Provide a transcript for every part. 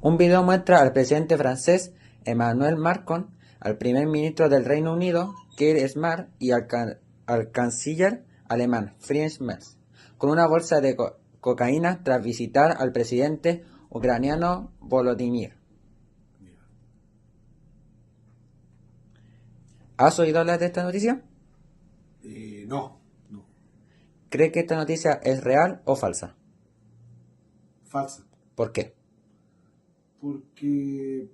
Un video muestra al presidente francés Emmanuel Macron, al primer ministro del Reino Unido Keir Starmer y al canciller alemán Friedrich Merz, con una bolsa de cocaína tras visitar al presidente ucraniano Volodymyr. ¿Has oído hablar de esta noticia? No, no, ¿Cree que esta noticia es real o falsa? falsa. ¿Por qué? Porque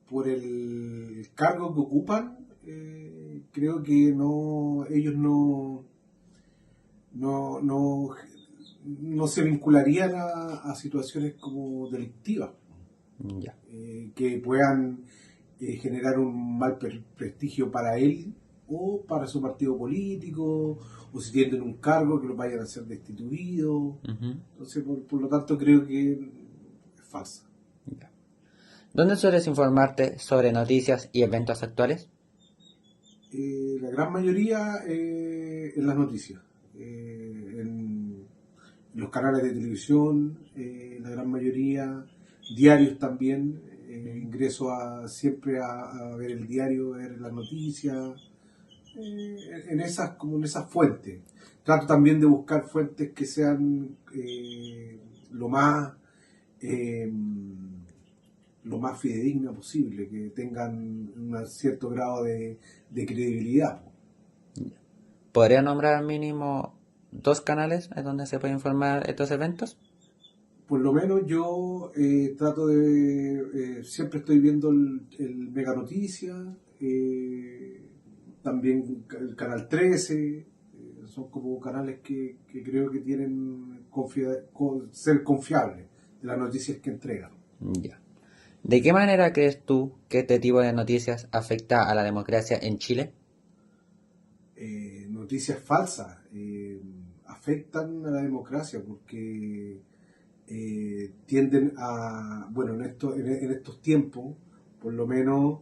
por el cargo que ocupan, creo que ellos no se vincularían a situaciones como delictivas, Ya. que puedan generar un mal prestigio para él o para su partido político, o si tienen un cargo que lo vayan a ser destituidos. Entonces, por lo tanto, creo que es falsa. Ya. ¿Dónde sueles informarte sobre noticias y eventos actuales? La gran mayoría en las noticias, en los canales de televisión, la gran mayoría, diarios también. Ingreso siempre a ver el diario, ver las noticias, en esas fuentes. Trato también de buscar fuentes que sean lo más eh, lo más fidedigna posible, que tengan un cierto grado de credibilidad. ¿Podría nombrar al mínimo 2 canales en donde se puede informar estos eventos? Por lo menos yo trato de, siempre estoy viendo el Mega Noticias, también el Canal 13, son como canales que creo que tienen ser confiables de las noticias que entregan. Ya. ¿De qué manera crees tú que este tipo de noticias afecta a la democracia en Chile? Noticias falsas afectan a la democracia porque tienden a, bueno, en estos tiempos, por lo menos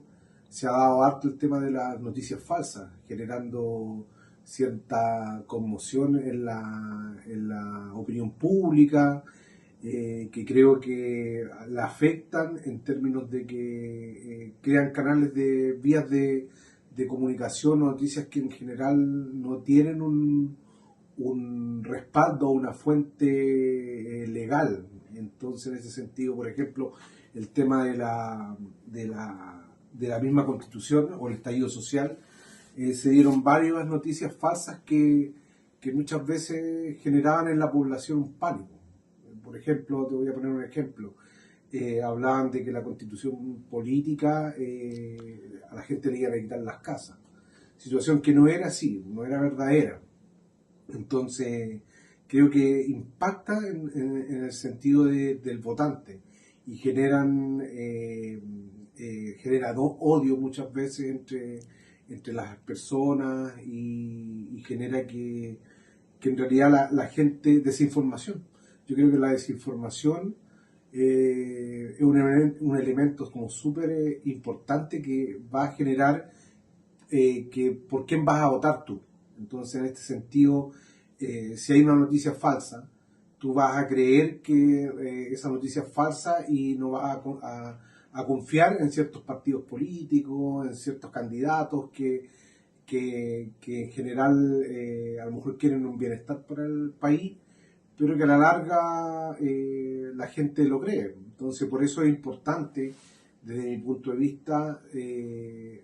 se ha dado harto el tema de las noticias falsas, generando cierta conmoción en la opinión pública, que creo que la afectan en términos de que crean canales de vías de comunicación o noticias que en general no tienen un respaldo o una fuente legal. Entonces, en ese sentido, por ejemplo, el tema de la misma constitución o el estallido social, se dieron varias noticias falsas que muchas veces generaban en la población un pánico. Por ejemplo, te voy a poner un ejemplo. Hablaban de que la constitución política a la gente le iban a quitar las casas. Situación que no era así, no era verdadera. Entonces, creo que impacta en el sentido del votante y genera odio muchas veces entre las personas y genera que en realidad la gente, desinformación. Yo creo que la desinformación es un elemento como súper importante que va a generar que por quién vas a votar tú. Entonces, en este sentido, si hay una noticia falsa, tú vas a creer que esa noticia es falsa y no vas a confiar en ciertos partidos políticos, en ciertos candidatos que en general a lo mejor quieren un bienestar para el país, pero que a la larga la gente lo cree. Entonces, por eso es importante, desde mi punto de vista,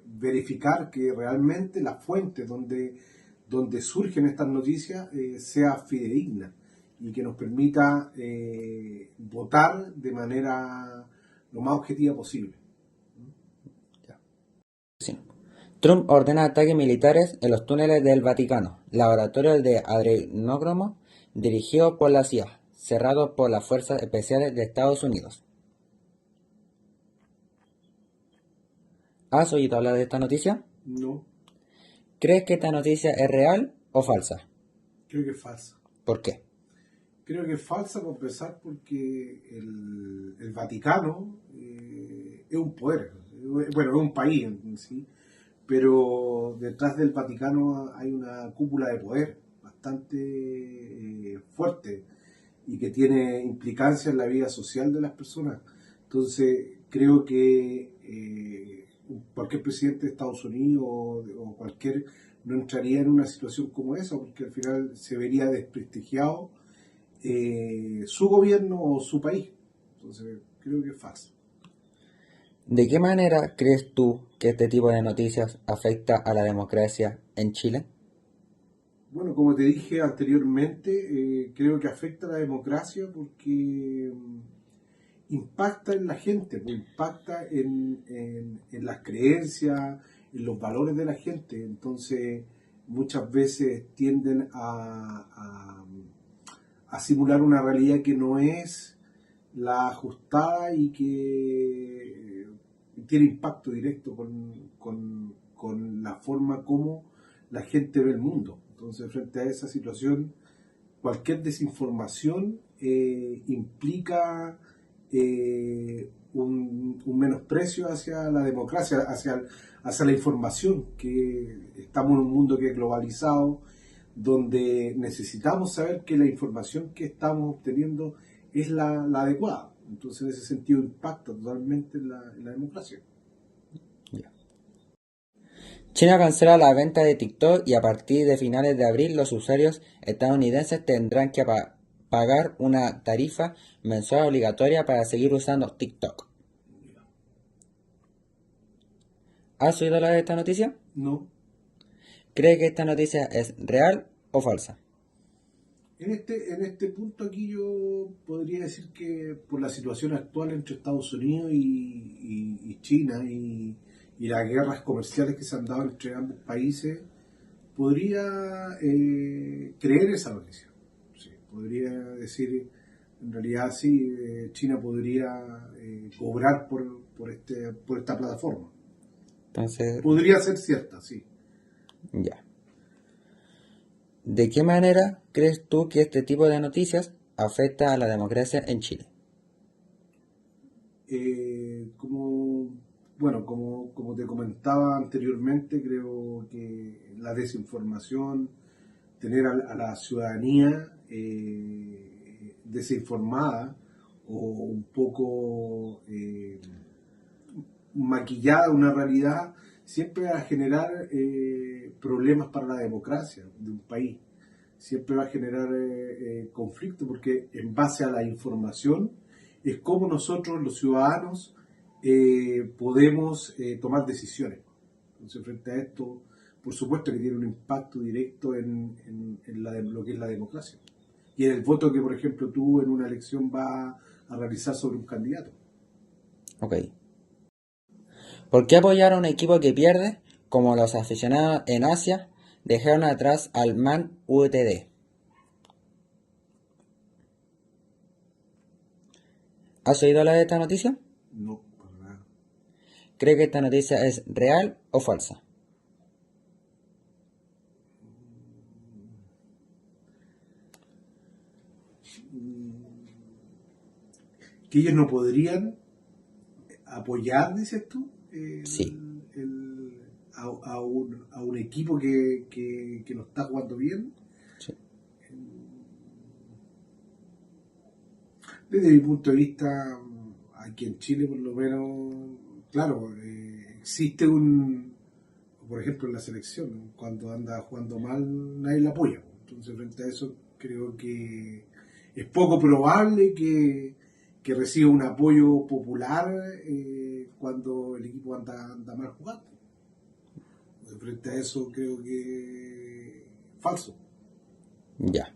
verificar que realmente la fuente donde surgen estas noticias sea fidedigna y que nos permita votar de manera lo más objetiva posible. Sí. Trump ordena ataques militares en los túneles del Vaticano, laboratorio de adrenócromo dirigido por la CIA, cerrados por las Fuerzas Especiales de Estados Unidos. ¿Has oído hablar de esta noticia? No, ¿Crees que esta noticia es real o falsa? creo que es falsa. ¿Por qué? Creo que es falsa por empezar porque el Vaticano es un poder, bueno, es un país en sí, pero detrás del Vaticano hay una cúpula de poder bastante fuerte y que tiene implicancia en la vida social de las personas. Entonces, creo que cualquier presidente de Estados Unidos o cualquier no entraría en una situación como esa, porque al final se vería desprestigiado su gobierno o su país. Entonces, creo que es falso. ¿De qué manera crees tú que este tipo de noticias afecta a la democracia en Chile? Bueno, como te dije anteriormente, creo que afecta a la democracia porque impacta en la gente, pues, impacta en las creencias, en los valores de la gente. Entonces, muchas veces tienden a simular una realidad que no es la ajustada y que tiene impacto directo con la forma como la gente ve el mundo. Entonces, frente a esa situación, cualquier desinformación implica un menosprecio hacia la democracia, hacia la información, que estamos en un mundo que es globalizado, donde necesitamos saber que la información que estamos obteniendo es la adecuada. Entonces, en ese sentido, impacta totalmente en la democracia. Ya. China cancela la venta de TikTok y a partir de finales de abril los usuarios estadounidenses tendrán que pagar una tarifa mensual obligatoria para seguir usando TikTok. ¿Has oído hablar de esta noticia? No. ¿Cree que esta noticia es real o falsa? En este punto aquí yo podría decir que por la situación actual entre Estados Unidos y China y las guerras comerciales que se han dado entre ambos países, podría creer esa noticia. Sí, podría decir, en realidad sí, China podría cobrar por esta plataforma. Entonces, Podría ser cierta, sí. ya. ¿De qué manera crees tú que este tipo de noticias afecta a la democracia en Chile? Como te comentaba anteriormente, creo que la desinformación, tener a la ciudadanía desinformada o un poco maquillada una realidad, siempre va a generar problemas para la democracia de un país. Siempre va a generar conflicto porque en base a la información es como nosotros los ciudadanos podemos tomar decisiones. Entonces, frente a esto, por supuesto que tiene un impacto directo en lo que es la democracia y en el voto que, por ejemplo, tú en una elección vas a realizar sobre un candidato. Ok. ¿Por qué apoyar a un equipo que pierde, como los aficionados en Asia dejaron atrás al Man UTD? ¿Has oído hablar de esta noticia? No, para nada. ¿Cree que esta noticia es real o falsa? Que ellos no podrían apoyar, dices tú, Sí. a un equipo que lo está jugando bien. Sí. Desde mi punto de vista, aquí en Chile por lo menos, claro, existe por ejemplo en la selección, cuando anda jugando mal nadie la apoya. Entonces frente a eso creo que es poco probable que reciba un apoyo popular cuando el equipo anda mal jugando. Entonces, frente a eso creo que falso. Ya.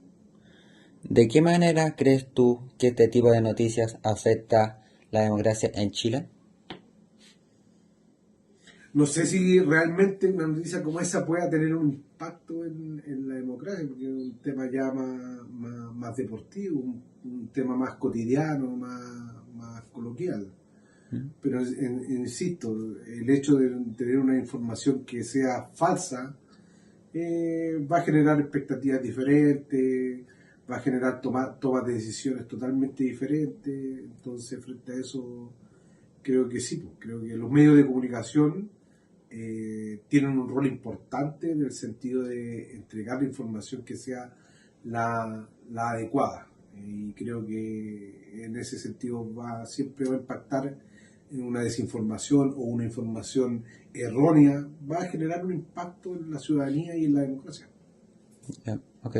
¿De qué manera crees tú que este tipo de noticias afecta la democracia en Chile? No sé si realmente una noticia como esa pueda tener un impacto en la democracia, porque es un tema ya más deportivo, un tema más cotidiano, más coloquial. Pero insisto, el hecho de tener una información que sea falsa va a generar expectativas diferentes, va a generar tomas de decisiones totalmente diferentes. Entonces, frente a eso, creo que sí, creo que los medios de comunicación tienen un rol importante en el sentido de entregar la información que sea la adecuada. Y creo que en ese sentido siempre va a impactar en una desinformación o una información errónea, va a generar un impacto en la ciudadanía y en la democracia. Ya, ok.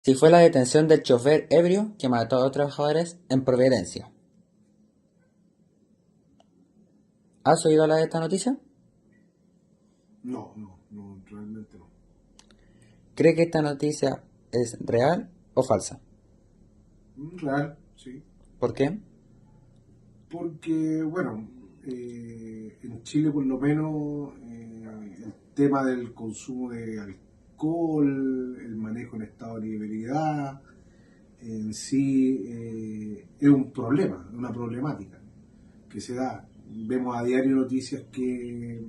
Si fue la detención del chofer ebrio que mató a dos trabajadores en Providencia. ¿Has oído hablar de esta noticia? No, no, no, realmente no. ¿Cree que esta noticia es real o falsa? Real, sí. ¿Por qué? Porque, bueno, en Chile por lo menos el tema del consumo de alcohol, el manejo en estado de ebriedad, en sí es un problema, una problemática que se da. Vemos a diario noticias que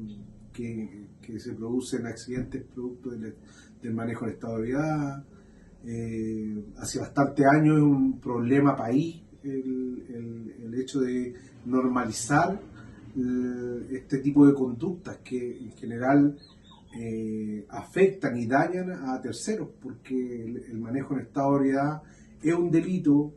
se producen accidentes producto del manejo en estado de ebriedad. Hace bastante años es un problema país el hecho de normalizar este tipo de conductas que en general afectan y dañan a terceros, porque el manejo en estado de ebriedad es un delito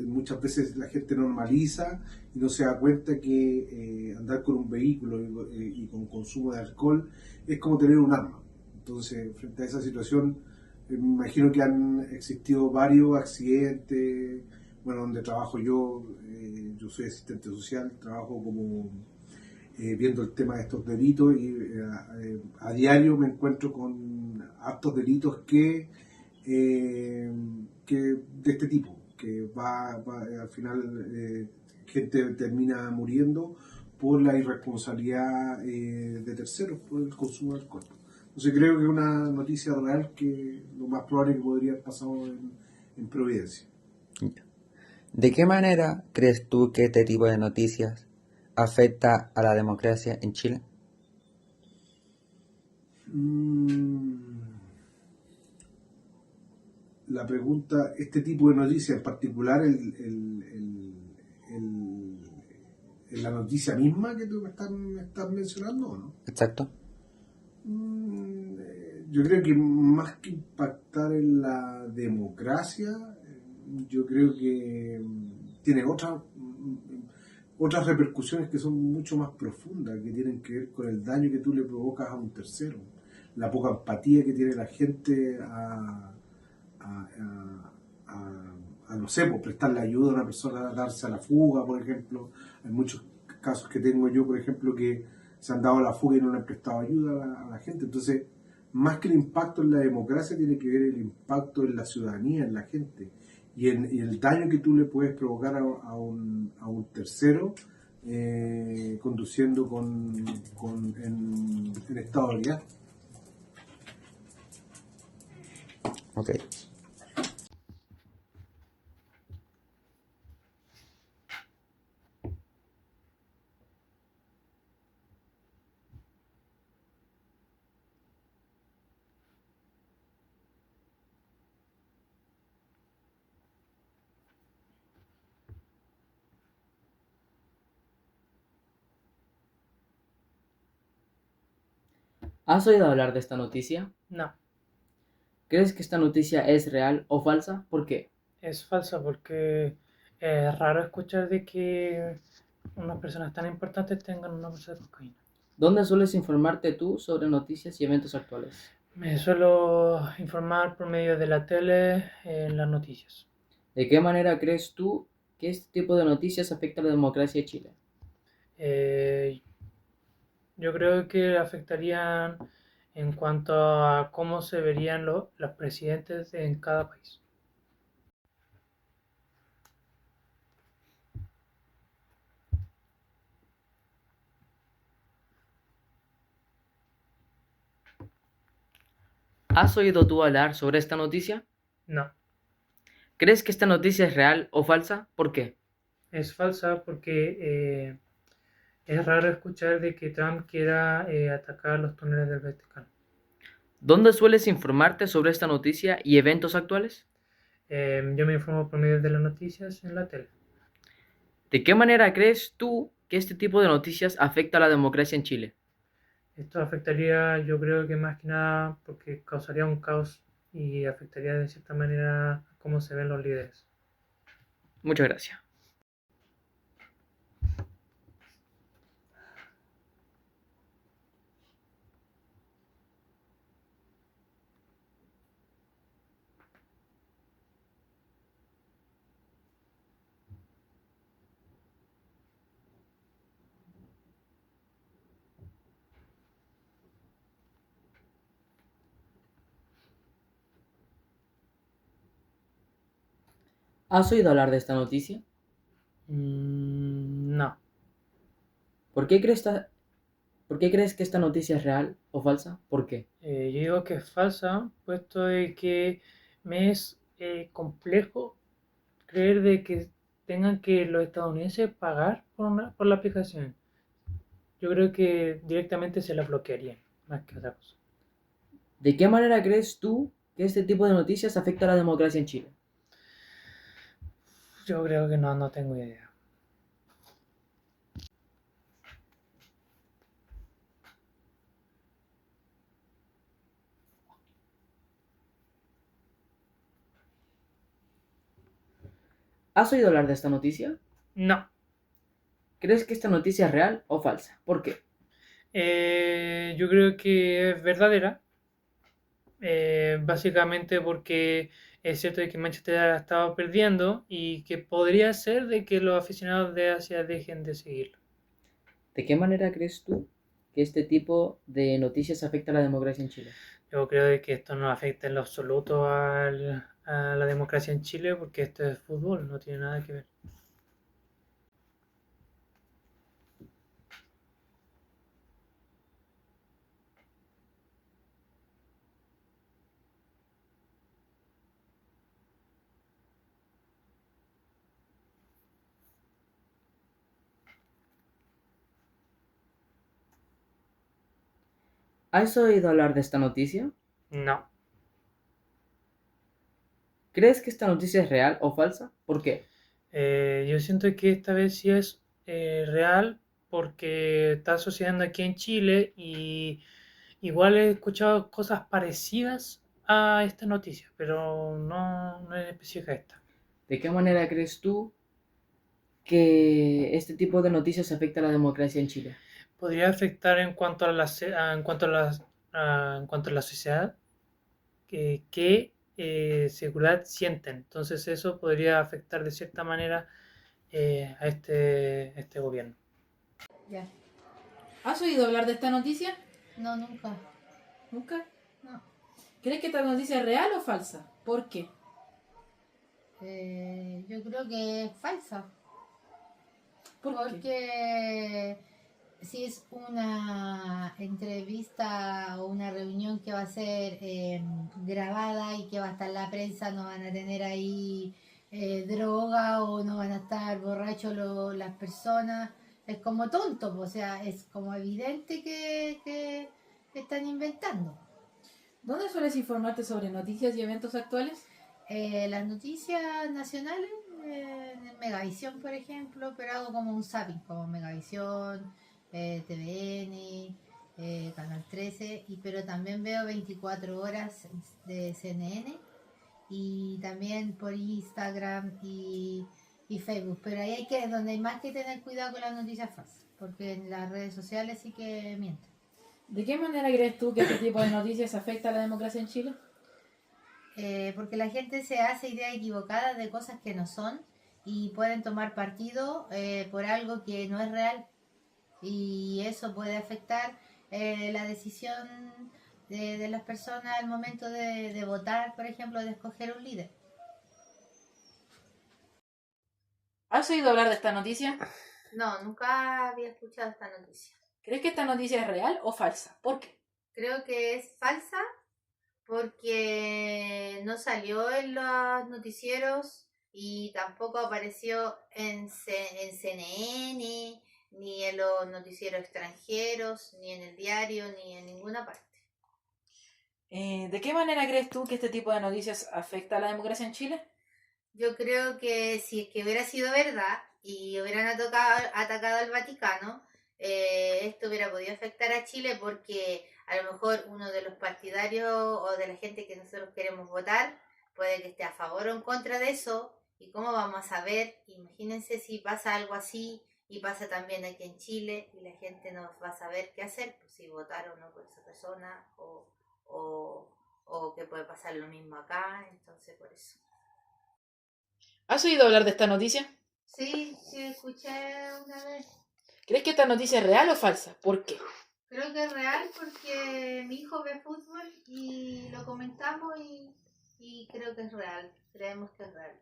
muchas veces la gente normaliza y no se da cuenta que andar con un vehículo y con consumo de alcohol es como tener un arma. Entonces, frente a esa situación, me imagino que han existido varios accidentes. Bueno, donde trabajo yo soy asistente social, trabajo como viendo el tema de estos delitos y a diario me encuentro con actos delitos que de este tipo, que al final gente termina muriendo por la irresponsabilidad de terceros por el consumo de alcohol. Entonces creo que es una noticia real que lo más probable es que podría haber pasado en Providencia. ¿De qué manera crees tú que este tipo de noticias afecta a la democracia en Chile? La pregunta, este tipo de noticias, en particular la noticia misma que tú me estás mencionando, ¿o no? Exacto. Yo creo que más que impactar en la democracia, yo creo que tiene otras repercusiones que son mucho más profundas, que tienen que ver con el daño que tú le provocas a un tercero, la poca empatía que tiene la gente a, no sé, pues, prestarle ayuda a una persona a darse a la fuga, por ejemplo. Hay muchos casos que tengo yo, por ejemplo, que se han dado a la fuga y no le han prestado ayuda a la gente. Entonces, más que el impacto en la democracia, tiene que ver el impacto en la ciudadanía, en la gente, y el daño que tú le puedes provocar a un tercero conduciendo en estado de ebriedad. Ok. ¿Has oído hablar de esta noticia? No, ¿Crees que esta noticia es real o falsa? ¿Por qué? es falsa porque es raro escuchar de que unas personas tan importantes tengan una bolsa de cocaína. ¿Dónde sueles informarte tú sobre noticias y eventos actuales? Me suelo informar por medio de la tele en las noticias. ¿De qué manera crees tú que este tipo de noticias afecta a la democracia de Chile? Eh, yo creo que afectarían en cuanto a cómo se verían los presidentes en cada país. ¿Has oído tú hablar sobre esta noticia? No, ¿Crees que esta noticia es real o falsa? ¿Por qué? es falsa porque es raro escuchar de que Trump quiera atacar los túneles del Vaticano. ¿Dónde sueles informarte sobre esta noticia y eventos actuales? Yo me informo por medio de las noticias en la tele. ¿De qué manera crees tú que este tipo de noticias afecta a la democracia en Chile? Esto afectaría, yo creo que más que nada porque causaría un caos y afectaría de cierta manera cómo se ven los líderes. Muchas gracias. ¿Has oído hablar de esta noticia? No. ¿Por qué crees, ¿Por qué crees que esta noticia es real o falsa? ¿Por qué? Yo digo que es falsa, puesto de que me es complejo creer de que tengan que los estadounidenses pagar por la aplicación. Yo creo que directamente se la bloquearían, más que otra cosa. ¿De qué manera crees tú que este tipo de noticias afecta a la democracia en Chile? Yo creo que no tengo idea. ¿Has oído hablar de esta noticia? No. ¿Crees que esta noticia es real o falsa? ¿Por qué? Yo creo que es verdadera, básicamente porque es cierto de que Manchester ha estado perdiendo y que podría ser de que los aficionados de Asia dejen de seguirlo. ¿De qué manera crees tú que este tipo de noticias afecta a la democracia en Chile? Yo creo de que esto no afecta en lo absoluto a la democracia en Chile porque esto es fútbol, no tiene nada que ver. ¿Has oído hablar de esta noticia? No. ¿Crees que esta noticia es real o falsa? ¿Por qué? Yo siento que esta vez sí es real porque está sucediendo aquí en Chile y igual he escuchado cosas parecidas a esta noticia, pero no es específica esta. ¿De qué manera crees tú que este tipo de noticias afecta a la democracia en Chile? Podría afectar en cuanto a en cuanto a en cuanto a la sociedad qué seguridad sienten. Entonces eso podría afectar de cierta manera a este gobierno. Ya. ¿Has oído hablar de esta noticia? No, nunca. ¿Nunca? No. ¿Crees que esta noticia es real o falsa? ¿Por qué? Yo creo que es falsa. ¿Por qué? Porque si es una entrevista o una reunión que va a ser grabada y que va a estar la prensa, no van a tener ahí droga o no van a estar borrachos las personas. Es como tonto, o sea, es como evidente que están inventando. ¿Dónde sueles informarte sobre noticias y eventos actuales? Las noticias nacionales, en Megavisión, por ejemplo, pero hago como un zapping, como Megavisión, TVN, Canal 13, pero también veo 24 horas de CNN y también por Instagram y Facebook, pero ahí donde hay más que tener cuidado con las noticias falsas, porque en las redes sociales sí que mienten. ¿De qué manera crees tú que este tipo de noticias afecta a la democracia en Chile? Porque la gente se hace ideas equivocadas de cosas que no son y pueden tomar partido por algo que no es real y eso puede afectar la decisión de las personas al momento de votar, por ejemplo, de escoger un líder. ¿Has oído hablar de esta noticia? No, nunca había escuchado esta noticia. ¿Crees que esta noticia es real o falsa? ¿Por qué? Creo que es falsa porque no salió en los noticieros y tampoco apareció en CNN, ni en los noticieros extranjeros, ni en el diario, ni en ninguna parte. ¿De qué manera crees tú que este tipo de noticias afecta a la democracia en Chile? Yo creo que si es que hubiera sido verdad y hubieran atacado al Vaticano, esto hubiera podido afectar a Chile porque a lo mejor uno de los partidarios o de la gente que nosotros queremos votar puede que esté a favor o en contra de eso. ¿Y cómo vamos a saber? Imagínense si pasa algo así y pasa también aquí en Chile y la gente no va a saber qué hacer, pues, si votar o no por esa persona o que puede pasar lo mismo acá, entonces por eso. ¿Has oído hablar de esta noticia? Sí, escuché una vez. ¿Crees que esta noticia es real o falsa? ¿Por qué? Creo que es real porque mi hijo ve fútbol y lo comentamos y creo que es real. Creemos que es real.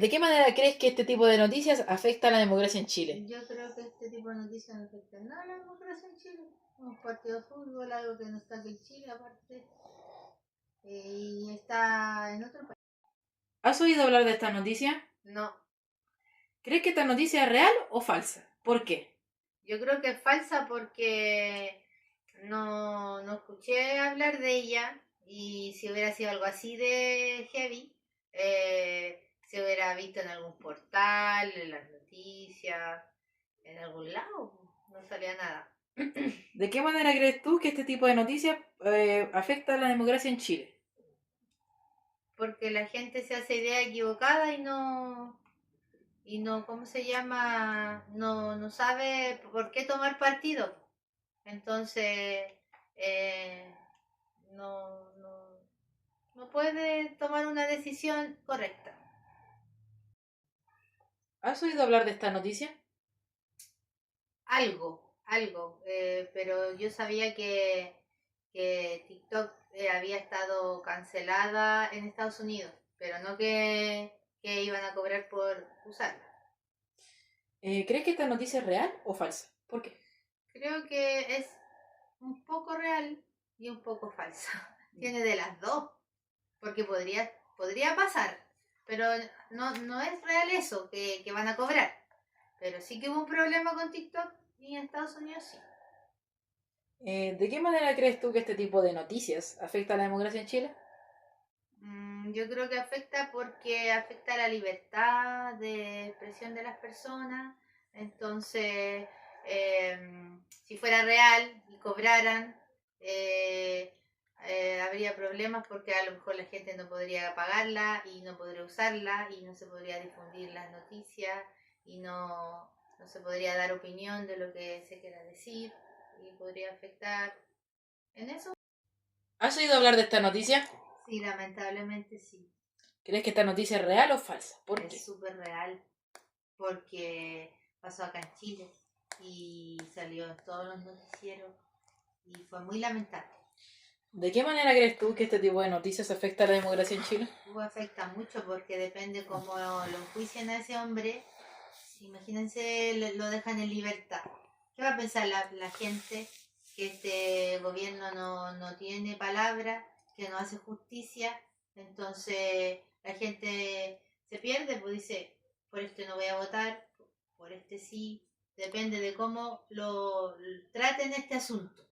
¿De qué manera crees que este tipo de noticias afecta a la democracia en Chile? Yo creo que este tipo de noticias no afecta nada a la democracia en Chile. Un partido de fútbol, algo que no está aquí en Chile aparte. Y está en otro país. ¿Has oído hablar de esta noticia? No, ¿Crees que esta noticia es real o falsa? ¿Por qué? yo creo que es falsa porque no escuché hablar de ella y si hubiera sido algo así de heavy, se hubiera visto en algún portal, en las noticias, en algún lado, no salía nada. ¿De qué manera crees tú que este tipo de noticias afecta a la democracia en Chile? Porque la gente se hace idea equivocada y no, ¿cómo se llama? No sabe por qué tomar partido. Entonces, eh, no puede tomar una decisión correcta. ¿Has oído hablar de esta noticia? Algo, pero yo sabía que TikTok había estado cancelada en Estados Unidos, pero no que iban a cobrar por usarla. ¿Crees que esta noticia es real o falsa? ¿Por qué? Creo que es un poco real y un poco falsa. Tiene de las dos, porque podría pasar, pero no es real eso que van a cobrar. Pero sí que hubo un problema con TikTok y en Estados Unidos sí. ¿De qué manera crees tú que este tipo de noticias afecta a la democracia en Chile? Yo creo que afecta porque afecta la libertad de expresión de las personas. Entonces, si fuera real y cobraran, habría problemas porque a lo mejor la gente no podría pagarla y no podría usarla y no se podría difundir las noticias y no se podría dar opinión de lo que se quiera decir y podría afectar en eso. ¿Has oído hablar de esta noticia? Sí, lamentablemente sí. ¿Crees que esta noticia es real o falsa? ¿Por qué? Es súper real porque pasó acá en Chile y salió en todos los noticieros y fue muy lamentable. ¿De qué manera crees tú que este tipo de noticias afecta a la democracia en Chile? Afecta mucho porque depende cómo lo enjuician a ese hombre. Imagínense, lo dejan en libertad. ¿Qué va a pensar la gente? Que este gobierno no tiene palabra, que no hace justicia. Entonces la gente se pierde, pues dice, por este no voy a votar, por este sí. Depende de cómo lo traten este asunto.